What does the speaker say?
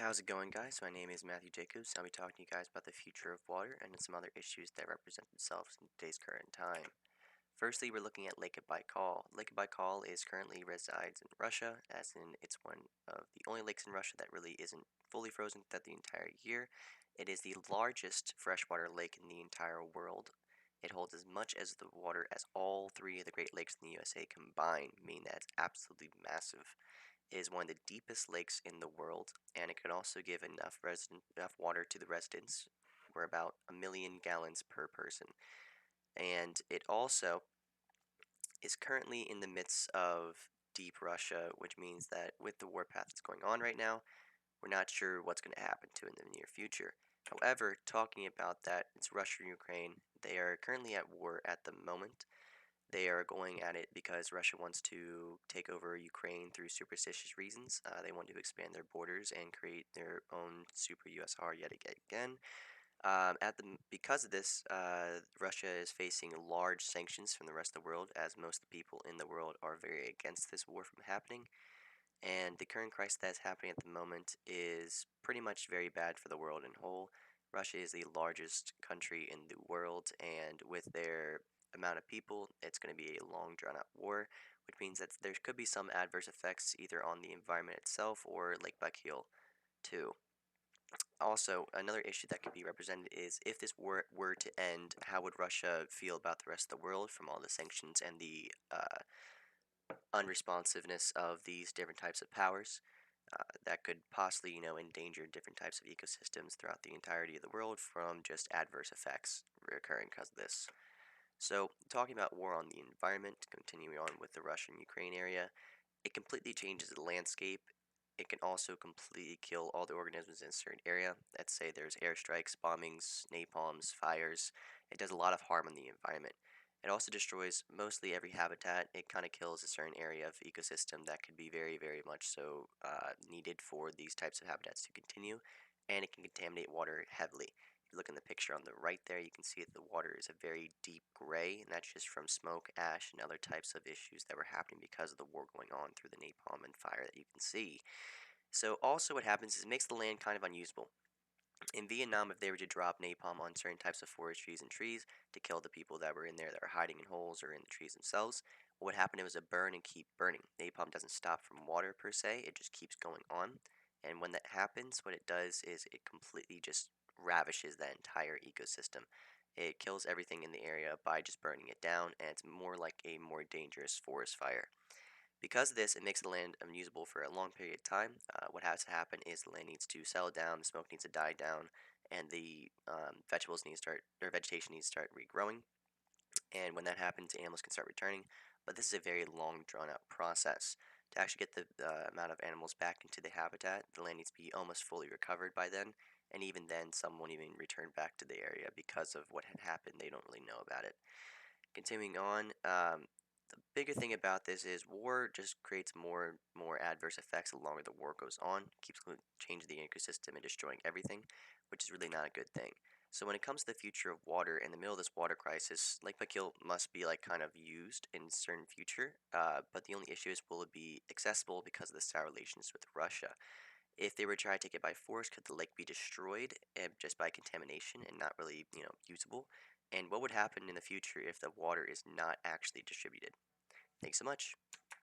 How's it going, guys? My name is Matthew Jacobs. I'll be talking to you guys about the future of water and some other issues that represent themselves in today's current time. Firstly, we're looking at Lake of Baikal. Lake of Baikal is currently resides in Russia, as in it's one of the only lakes in Russia that really isn't fully frozen throughout the entire year. It is the largest freshwater lake in the entire world. It holds as much as the water as all three of the Great Lakes in the USA combined, meaning that it's absolutely massive. It is one of the deepest lakes in the world, and it can also give enough water to the residents, for about 1 million gallons per person. And it also is currently in the midst of deep Russia, which means that with the warpath that's going on right now, we're not sure what's going to happen to it in the near future. However, talking about that, it's Russia and Ukraine. They are currently at war at the moment. They are going at it because Russia wants to take over Ukraine through superstitious reasons. They want to expand their borders and create their own super USR yet again. Because of this, Russia is facing large sanctions from the rest of the world, as most of the people in the world are very against this war from happening. And the current crisis that's happening at the moment is pretty much very bad for the world in whole. Russia is the largest country in the world, and with their amount of people, it's going to be a long, drawn out war, which means that there could be some adverse effects either on the environment itself or Lake Baikal, too. Also, another issue that could be represented is if this war were to end, how would Russia feel about the rest of the world from all the sanctions and the unresponsiveness of these different types of powers? That could possibly, endanger different types of ecosystems throughout the entirety of the world from just adverse effects recurring because of this. So, talking about war on the environment, continuing on with the Russian-Ukraine area, it completely changes the landscape. It can also completely kill all the organisms in a certain area. Let's say there's airstrikes, bombings, napalms, fires. It does a lot of harm on the environment. It also destroys mostly every habitat. It kind of kills a certain area of ecosystem that could be very, very much so needed for these types of habitats to continue, and it can contaminate water heavily. If you look in the picture on the right there, you can see that the water is a very deep gray, and that's just from smoke, ash, and other types of issues that were happening because of the war going on through the napalm and fire that you can see. So also what happens is it makes the land kind of unusable. In Vietnam, if they were to drop napalm on certain types of forest trees and trees to kill the people that were in there that were hiding in holes or in the trees themselves, what would happen was it burn and keep burning. Napalm doesn't stop from water per se, it just keeps going on. And when that happens, what it does is it completely just ravishes that entire ecosystem. It kills everything in the area by just burning it down, and it's more like a more dangerous forest fire. Because of this, it makes the land unusable for a long period of time. What has to happen is the land needs to settle down, the smoke needs to die down, and the vegetables need to start, or vegetation needs to start regrowing. And when that happens, animals can start returning. But this is a very long, drawn-out process. To actually get the amount of animals back into the habitat, the land needs to be almost fully recovered by then. And even then, some won't even return back to the area because of what had happened. They don't really know about it. Continuing on, the bigger thing about this is war just creates more adverse effects the longer the war goes on. Keeps changing the ecosystem and destroying everything, which is really not a good thing. So when it comes to the future of water, in the middle of this water crisis, Lake Bacil must be like kind of used in certain future. But the only issue is will it be accessible because of the sour relations with Russia? If they were to try to take it by force, could the lake be destroyed just by contamination and not really, usable? And what would happen in the future if the water is not actually distributed? Thanks so much.